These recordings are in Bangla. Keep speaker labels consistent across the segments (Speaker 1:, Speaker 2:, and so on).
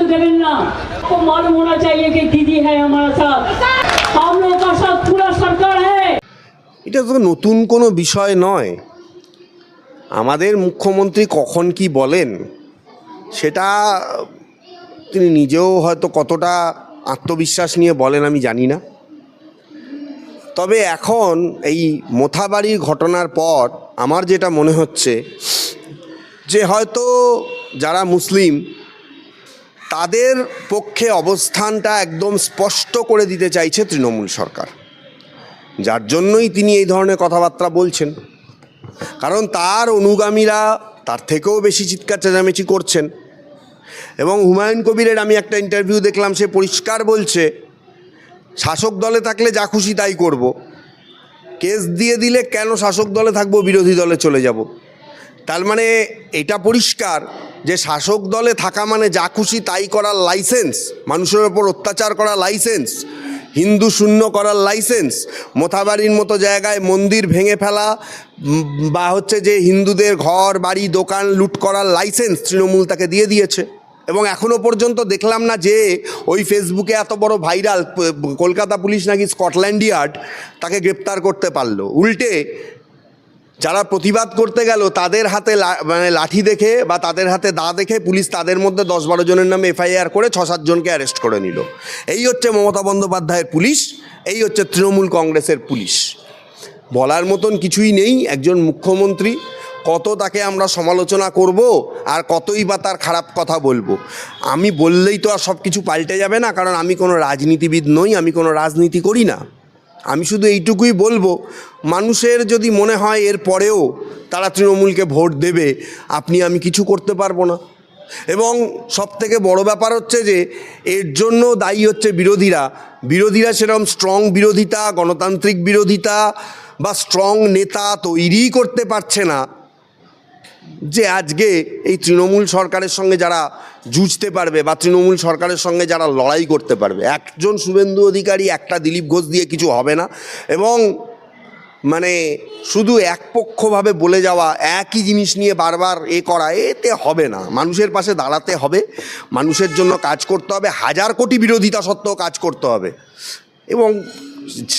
Speaker 1: देवें ना। आपको मालूम होना चाहिए कि दीदी है हमारे साथ, हम लोग का साथ पूरा सरकार है।
Speaker 2: এটা তো নতুন কোনো বিষয় নয়। আমাদের মুখ্যমন্ত্রী কখন কি বলেন সেটা তিনি নিজেও হয়তো কতটা আত্মবিশ্বাস নিয়ে বলেন আমি জানি না। তবে এখন এই মোথাবাড়ির ঘটনার পর আমার যেটা মনে হচ্ছে যে হয়তো যারা মুসলিম তাদের পক্ষে অবস্থানটা একদম স্পষ্ট করে দিতে চাইছে তৃণমূল সরকার, যার জন্যই তিনি এই ধরনের কথাবার্তা বলছেন। কারণ তার অনুগামীরা তার থেকেও বেশি চিৎকার চেঁচামেচি করছেন। এবং হুমায়ুন কবিরের আমি একটা ইন্টারভিউ দেখলাম, সে পরিষ্কার বলছে শাসক দলে থাকলে যা খুশি তাই করব, কেস দিয়ে দিলে কেন শাসক দলে থাকবো, বিরোধী দলে চলে যাব। তার মানে এটা পরিষ্কার যে শাসক দলে থাকা মানে যা খুশি তাই করার লাইসেন্স, মানুষের ওপর অত্যাচার করার লাইসেন্স, হিন্দু শূন্য করার লাইসেন্স, মোথাবাড়ির মতো জায়গায় মন্দির ভেঙে ফেলা বা হচ্ছে যে হিন্দুদের ঘর বাড়ি দোকান লুট করার লাইসেন্স তৃণমূল তাকে দিয়ে দিয়েছে। এবং এখনও পর্যন্ত দেখলাম না যে ওই ফেসবুকে এত বড় ভাইরাল কলকাতা পুলিশ নাকি স্কটল্যান্ড ইয়ার্ড তাকে গ্রেপ্তার করতে পারলো। উল্টে যারা প্রতিবাদ করতে গেল তাদের হাতে মানে লাঠি দেখে বা তাদের হাতে দা দেখে পুলিশ তাদের মধ্যে 10-12 জনের নামে এফআইআর করে 6-7 জনকে অ্যারেস্ট করে নিল। এই হচ্ছে মমতা বন্দ্যোপাধ্যায়ের পুলিশ, এই হচ্ছে তৃণমূল কংগ্রেসের পুলিশ। বলার মতন কিছুই নেই। একজন মুখ্যমন্ত্রী, কত তাকে আমরা সমালোচনা করব আর কতই বা তার খারাপ কথা বলবো। আমি বললেই তো আর সব কিছু পাল্টে যাবে না, কারণ আমি কোনো রাজনীতিবিদ নই, আমি কোনো রাজনীতি করি না। আমি শুধু এইটুকুই বলবো, মানুষের যদি মনে হয় এর পরেও তারা তৃণমূলকে ভোট দেবে, আপনি আমি কিছু করতে পারবো না। এবং সবথেকে বড় ব্যাপার হচ্ছে যে এর জন্য দায়ী হচ্ছে বিরোধীরা সেরকম স্ট্রং বিরোধিতা, গণতান্ত্রিক বিরোধিতা বা স্ট্রং নেতা তৈরি করতে পারছে না যে আজকে এই তৃণমূল সরকারের সঙ্গে যারা যুঝতে পারবে বা তৃণমূল সরকারের সঙ্গে যারা লড়াই করতে পারবে। একজন শুভেন্দু অধিকারী, একটা দিলীপ ঘোষ দিয়ে কিছু হবে না। এবং মানে শুধু একপক্ষভাবে বলে যাওয়া, একই জিনিস নিয়ে বারবার করা, এতে হবে না। মানুষের পাশে দাঁড়াতে হবে, মানুষের জন্য কাজ করতে হবে, 1000 কোটি বিরোধিতা সত্ত্বেও কাজ করতে হবে। এবং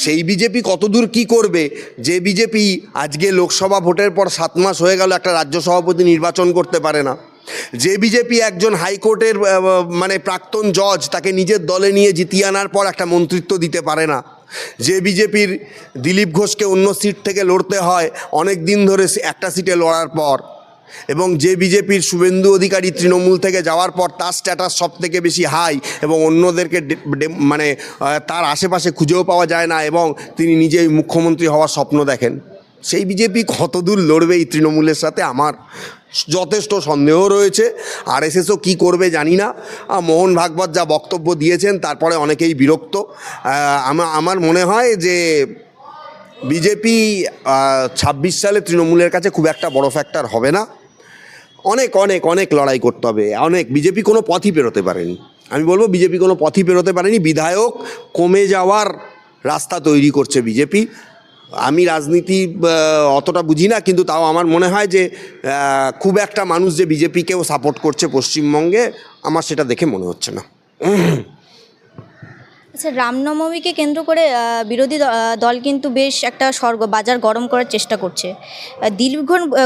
Speaker 2: সেই বিজেপি কতদূর কি করবে, যে বিজেপি আজকে লোকসভা ভোটের পর 7 মাস হয়ে গেল একটা রাজ্য সভাপতি নির্বাচন করতে পারে না, যে বিজেপি একজন হাইকোর্টের মানে প্রাক্তন জজ তাকে নিজের দলে নিয়ে জিতিয়ে আনার পর একটা মন্ত্রিত্ব দিতে পারে না, যে বিজেপির দিলীপ ঘোষকে অন্য সিট থেকে লড়তে হয় অনেক দিন ধরে একটা সিটে লড়ার পর, এবং যে বিজেপির শুভেন্দু অধিকারী তৃণমূল থেকে যাওয়ার পর তার স্ট্যাটাস সব থেকে বেশি হাই এবং অন্যদেরকে মানে তার আশেপাশে খুঁজেও পাওয়া যায় না এবং তিনি নিজেই মুখ্যমন্ত্রী হওয়ার স্বপ্ন দেখেন, সেই বিজেপি কতদূর লড়বে এই তৃণমূলের সাথে আমার যথেষ্ট সন্দেহ রয়েছে। আরএসএসও কী করবে জানি না। মোহন ভাগবত যা বক্তব্য দিয়েছেন তারপরে অনেকেই বিরক্ত। আমার মনে হয় যে বিজেপি 26 সালে তৃণমূলের কাছে খুব একটা বড় ফ্যাক্টর হবে না। অনেক অনেক অনেক লড়াই করতে হবে, অনেক। বিজেপি কোনো পথই পেরোতে পারেনি, আমি বলবো বিজেপি কোনো পথই পেরোতে পারেনি। বিধায়ক কমে যাওয়ার রাস্তা তৈরি করছে বিজেপি। আমি রাজনীতি অতটা বুঝি না, কিন্তু তাও আমার মনে হয় যে খুব একটা মানুষ যে বিজেপিকেও সাপোর্ট করছে পশ্চিমবঙ্গে, আমার সেটা দেখে মনে হচ্ছে না।
Speaker 3: আচ্ছা, রামনবমীকে কেন্দ্র করে বিরোধী দল কিন্তু বেশ একটা বাজার গরম করার চেষ্টা করছে। দিলীপ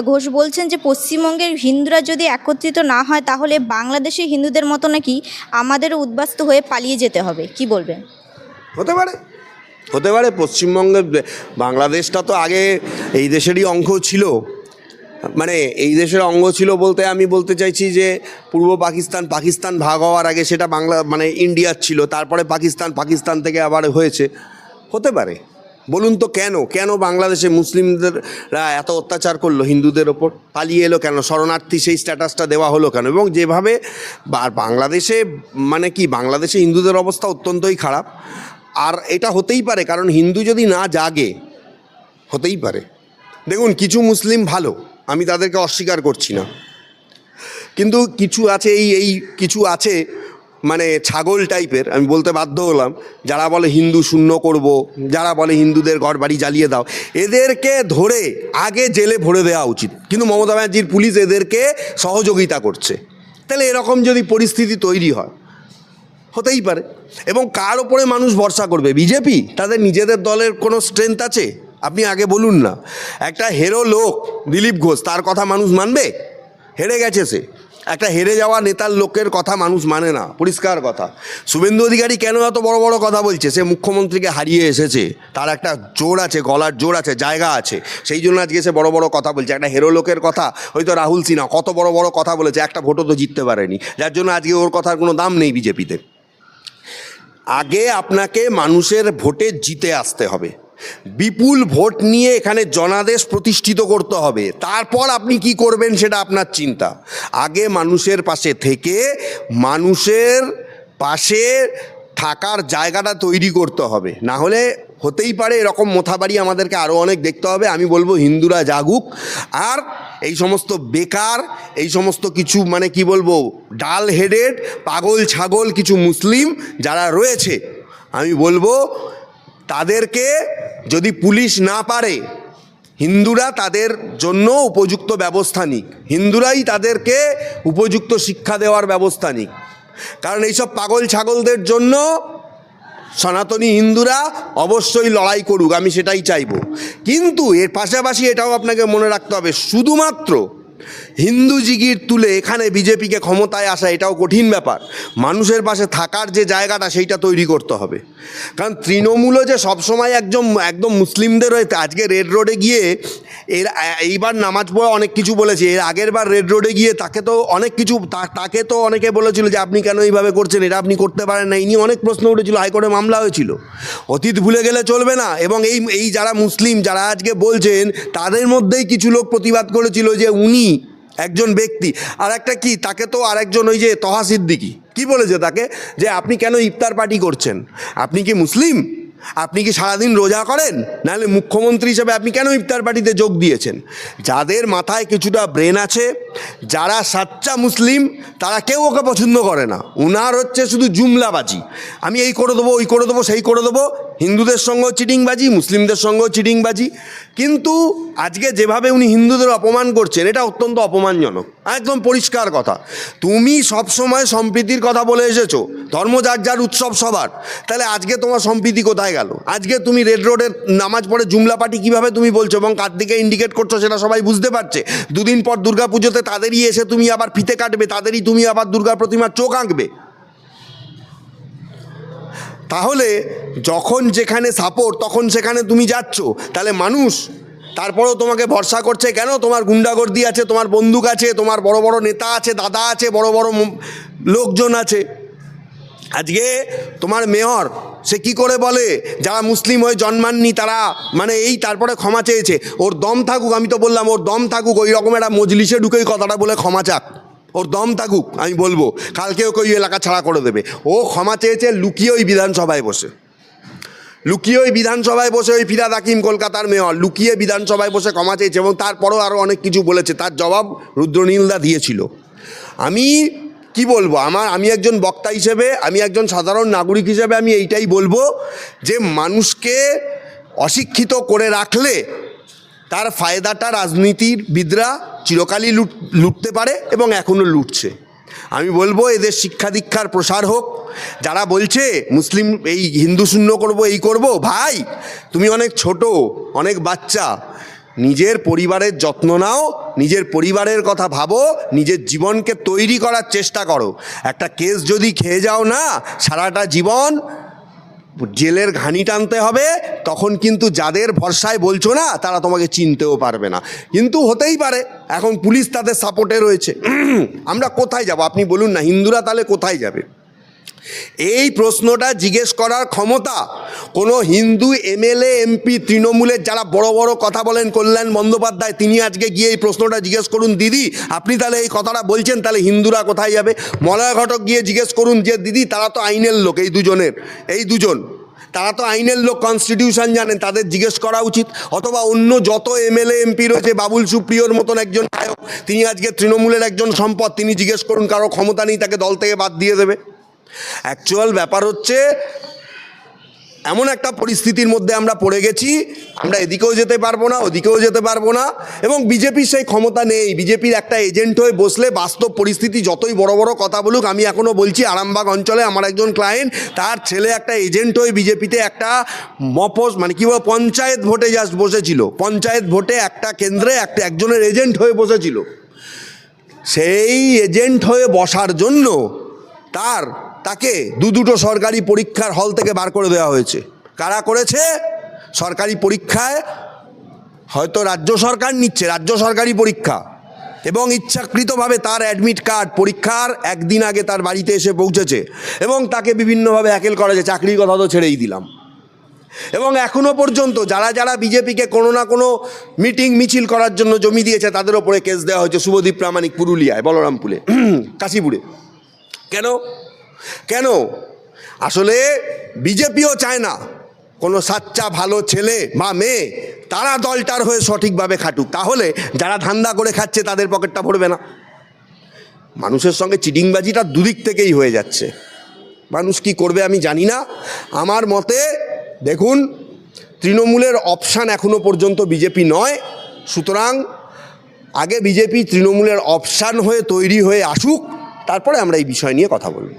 Speaker 3: ঘোষ বলছেন যে পশ্চিমবঙ্গের হিন্দুরা যদি একত্রিত না হয় তাহলে বাংলাদেশের হিন্দুদের মতো নাকি আমাদেরও উদ্বাস্তু হয়ে পালিয়ে যেতে হবে, কি বলবেন?
Speaker 2: হতে পারে। পশ্চিমবঙ্গের বাংলাদেশটা তো আগে এই দেশেরই অঙ্গ ছিল। মানে এই দেশের অঙ্গ ছিল বলতে আমি বলতে চাইছি যে পূর্ব পাকিস্তান ভাগ হওয়ার আগে সেটা বাংলা মানে ইন্ডিয়ার ছিল, তারপরে পাকিস্তান থেকে আবার হয়েছে। হতে পারে। বলুন তো কেন বাংলাদেশে মুসলিমদেররা এত অত্যাচার করলো হিন্দুদের ওপর, পালিয়ে এলো কেন, শরণার্থী সেই স্ট্যাটাসটা দেওয়া হলো কেন? এবং যেভাবে বাংলাদেশে মানে কি বাংলাদেশে হিন্দুদের অবস্থা অত্যন্তই খারাপ। আর এটা হতেই পারে, কারণ হিন্দু যদি না জাগে, হতেই পারে। দেখুন, কিছু মুসলিম ভালো, আমি তাদেরকে অস্বীকার করছি না, কিন্তু কিছু আছে এই কিছু আছে মানে ছাগল টাইপের, আমি বলতে বাধ্য হলাম, যারা বলে হিন্দু শূন্য করব, যারা বলে হিন্দুদের ঘর বাড়ি জ্বালিয়ে দাও, এদেরকে ধরে আগে জেলে ভরে দেওয়া উচিত। কিন্তু মমতা ব্যানার্জির পুলিশ এদেরকে সহযোগিতা করছে। তাহলে এরকম যদি পরিস্থিতি তৈরি হয় হতেই পারে। এবং কার ওপরে মানুষ ভরসা করবে? বিজেপি? তাদের নিজেদের দলের কোনো স্ট্রেংথ আছে? আপনি আগে বলুন না। একটা হেরো লোক দিলীপ ঘোষ, তার কথা মানুষ মানবে? হেরে গেছে সে। একটা হেরে যাওয়া নেতার লোকের কথা মানুষ মানে না, পরিষ্কার কথা। শুভেন্দু অধিকারী কেন এত বড় বড় কথা বলছে? সে মুখ্যমন্ত্রীকে হারিয়ে এসেছে, তার একটা জোর আছে, গলার জোর আছে, জায়গা আছে, সেই জন্য আজকে সে বড় বড় কথা বলছে। একটা হেরো লোকের কথা হয়তো রাহুল সিনহা কত বড় বড় কথা বলেছে, একটা ভোটও তো জিততে পারেনি, যার জন্য আজকে ওর কথার কোনো দাম নেই বিজেপিতে। আগে আপনাকে মানুষের ভোটে জিতে আসতে হবে, বিপুল ভোট নিয়ে এখানে জনাদেশ প্রতিষ্ঠিত করতে হবে, তারপর আপনি কি করবেন সেটা আপনার চিন্তা। আগে মানুষের পাশে থেকে মানুষের পাশে থাকার জায়গাটা তৈরি করতে হবে, না হলে হতেই পারে এরকম মোথাবাড়ি আমাদেরকে আরও অনেক দেখতে হবে। আমি বলবো হিন্দুরা জাগুক, আর এই সমস্ত বেকার, এই সমস্ত কিছু মানে কি বলবো ডাল হেডেড পাগল ছাগল কিছু মুসলিম যারা রয়েছে, আমি বলবো তাদেরকে যদি পুলিশ না পারে, হিন্দুরা তাদের জন্য উপযুক্ত ব্যবস্থা নিক, হিন্দুরাই তাদেরকে উপযুক্ত শিক্ষা দেওয়ার ব্যবস্থা নিক। কারণ এইসব পাগল ছাগলদের জন্য সনাতনী হিন্দুরা অবশ্যই লড়াই করুক, আমি সেটাই চাইবো। কিন্তু এর পাশাপাশি এটাও আপনাকে মনে রাখতে হবে, শুধুমাত্র হিন্দু জিগির তুলে এখানে বিজেপিকে ক্ষমতায় আসা এটাও কঠিন ব্যাপার। মানুষের পাশে থাকার যে জায়গাটা সেইটা তৈরি করতে হবে। কারণ তৃণমূলও যে সবসময় একদম মুসলিমদের হয়ে, আজকে রেড রোডে গিয়ে এইবার নামাজ পড়ে অনেক কিছু বলেছে, এর আগের বার রেড রোডে গিয়ে তাকে তো অনেক কিছু তাকে তো অনেকে বলেছিল যে আপনি কেন এইভাবে করছেন, এটা আপনি করতে পারেন না, এই নিয়ে অনেক প্রশ্ন উঠেছিল, হাইকোর্টে মামলা হয়েছিল। অতীত ভুলে গেলে চলবে না। এবং এই যারা মুসলিম যারা আজকে বলছেন, তাদের মধ্যেই কিছু লোক প্রতিবাদ করেছিল যে উনি একজন ব্যক্তি, আর একটা কি তাকে তো আরেকজন ওই যে তহা সিদ্দিকি কি বলেছে তাকে, যে আপনি কেন ইফতার পার্টি করছেন, আপনি কি মুসলিম, আপনি কি সারাদিন রোজা করেন, নাহলে মুখ্যমন্ত্রী হিসেবে আপনি কেন ইফতার পার্টিতে যোগ দিয়েছেন? যাদের মাথায় কিছুটা ব্রেন আছে, যারা সাচ্চা মুসলিম, তারা কেউ ওকে পছন্দ করে না। উনার হচ্ছে শুধু জুমলাবাজি, আমি এই করে দেবো, ওই করে দেবো, সেই করে দেবো, হিন্দুদের সঙ্গেও চিটিংবাজি, মুসলিমদের সঙ্গেও চিটিংবাজি। কিন্তু আজকে যেভাবে উনি হিন্দুদের অপমান করছেন, এটা অত্যন্ত অপমানজনক, একদম পরিষ্কার কথা। তুমি সবসময় সম্প্রীতির কথা বলে এসেছো, ধর্ম যার যার উৎসব সবার, তাহলে আজকে তোমার সম্প্রীতি কোথায় গেল? আজকে তুমি রেড রোডের নামাজ পড়ে জুমলা পার্টি কীভাবে তুমি বলছো এবং কার দিকে ইন্ডিকেট করছো সেটা সবাই বুঝতে পারছে। দুদিন পর দুর্গা পুজোতে তাদেরই এসে তুমি আবার ফিতে কাটবে, তাদেরই তুমি আবার দুর্গা প্রতিমার চোখ আঁকবে। তাহলে যখন যেখানে সাপোর্ট তখন সেখানে তুমি যাচ্ছ, তাহলে মানুষ তারপরেও তোমাকে ভরসা করছে কেন? তোমার গুন্ডাগর্দি আছে, তোমার বন্দুক আছে, তোমার বড় বড় নেতা আছে, দাদা আছে, বড় বড় লোকজন আছে। আজকে তোমার মেয়র সে কি করে বলে যারা মুসলিম হয়ে জন্মাননি তারা মানে এই তারপরে ক্ষমা চেয়েছে, ওর দম থাকুক, আমি তো বললাম ওর দম থাকুক, ওই রকম একটা মজলিসে ঢুকে ওই কথাটা বলে ক্ষমা চাক, ওর দম থাকুক, আমি বলবো কালকে ওকে ওই এলাকা ছাড়া করে দেবে। ও ক্ষমা চেয়েছে লুকিয়ে ওই বিধানসভায় বসে, লুকিয়ে ওই বিধানসভায় বসে, ওই ফিরাদ হাকিম কলকাতার মেয়র লুকিয়ে বিধানসভায় বসে ক্ষমা চেয়েছে, এবং তারপরেও আরও অনেক কিছু বলেছে, তার জবাব রুদ্রনীলদা দিয়েছিল। আমি কি বলবো, আমি একজন বক্তা হিসেবে, আমি একজন সাধারণ নাগরিক হিসেবে আমি এইটাই বলবো যে মানুষকে অশিক্ষিত করে রাখলে তার ফায়দাটা রাজনীতিবিদরা চিরকালই লুটতে পারে এবং এখনও লুটছে। আমি বলবো এদের শিক্ষা দীক্ষার প্রসার হোক। যারা বলছে মুসলিম এই হিন্দু শূন্য করব, এই করব, ভাই তুমি অনেক ছোট, অনেক বাচ্চা, নিজের পরিবারের যত্ন নাও, নিজের পরিবারের কথা ভাবো, নিজের জীবনকে তৈরি করার চেষ্টা করো। একটা কেস যদি খেয়ে যাও না, সারাটা জীবন জেলের ঘানি টানতে হবে, তখন কিন্তু যাদের ভরসায় বলছো না তারা তোমাকে চিনতেও পারবে না। কিন্তু হতেই পারে এখন পুলিশ তাদের সাপোর্টে রয়েছে, আমরা কোথায় যাব আপনি বলুন না? হিন্দুরা তাহলে কোথায় যাবে? এই প্রশ্নটা জিজ্ঞেস করার ক্ষমতা কোনো হিন্দু এমএলএ এমপি তৃণমূলের যারা বড় বড় কথা বলেন, কল্যাণ বন্দ্যোপাধ্যায়, তিনি আজকে গিয়ে এই প্রশ্নটা জিজ্ঞেস করুন, দিদি আপনি তাহলে এই কথাটা বলছেন, তাহলে হিন্দুরা কোথায় যাবে? মলয় ঘটক গিয়ে জিজ্ঞেস করুন যে দিদি তারা তো আইনের লোক, এই দুজন তারা তো আইনের লোক, কনস্টিটিউশন জানেন, তাদের জিজ্ঞেস করা উচিত। অথবা অন্য যত এমএলএ এমপি রয়েছে, বাবুল সুপ্রিয়র মতন একজন নায়ক, তিনি আজকে তৃণমূলের একজন সম্পদ, তিনি জিজ্ঞেস করুন, কারো ক্ষমতা নেই তাকে দল থেকে বাদ দিয়ে দেবে। অ্যাকচুয়াল ব্যাপার হচ্ছে এমন একটা পরিস্থিতির মধ্যে আমরা পড়ে গেছি, আমরা এদিকেও যেতে পারবো না, ওদিকেও যেতে পারবো না, এবং বিজেপির সেই ক্ষমতা নেই। বিজেপির একটা এজেন্ট হয়ে বসলে বাস্তব পরিস্থিতি যতই বড় বড় কথা বলুক, আমি এখনও বলছি আরামবাগ অঞ্চলে আমার একজন ক্লায়েন্ট, তার ছেলে একটা এজেন্ট হয়ে বিজেপিতে একটা মানে কী বলবো পঞ্চায়েত ভোটে জাস্ট বসেছিল, পঞ্চায়েত ভোটে একটা কেন্দ্রে একজনের এজেন্ট হয়ে বসেছিল। সেই এজেন্ট হয়ে বসার জন্য তাকে দুটো সরকারি পরীক্ষার হল থেকে বার করে দেওয়া হয়েছে। কারা করেছে? সরকারি পরীক্ষায় হয়তো রাজ্য সরকার নিচ্ছে, রাজ্য সরকারি পরীক্ষা, এবং ইচ্ছাকৃতভাবে তার অ্যাডমিট কার্ড পরীক্ষার একদিন আগে তার বাড়িতে এসে পৌঁছেছে, এবং তাকে বিভিন্নভাবে হ্যাকেল করা যায়। চাকরির কথা তো ছেড়েই দিলাম। এবং এখনও পর্যন্ত যারা বিজেপিকে কোনো না কোনো মিটিং মিছিল করার জন্য জমি দিয়েছে, তাদের ওপরে কেস দেওয়া হয়েছে। শুভদীপ প্রামাণিক পুরুলিয়ায়, বলরামপুরে, কাশীপুরে। কেন? আসলে বিজেপিও চায় না কোনো সাচ্চা ভালো ছেলে বা মেয়ে তারা দলটার হয়ে সঠিকভাবে খাটুক, তাহলে যারা ধান্দা করে খাচ্ছে তাদের পকেটটা ভরবে না। মানুষের সঙ্গে চিটিংবাজিটা দুদিক থেকেই হয়ে যাচ্ছে। মানুষ কি করবে আমি জানি না। আমার মতে দেখুন, তৃণমূলের অপশান এখনও পর্যন্ত বিজেপি নয়। সুতরাং আগে বিজেপি তৃণমূলের অপশান হয়ে তৈরি হয়ে আসুক, তারপরে আমরা এই বিষয় নিয়ে কথা বলব।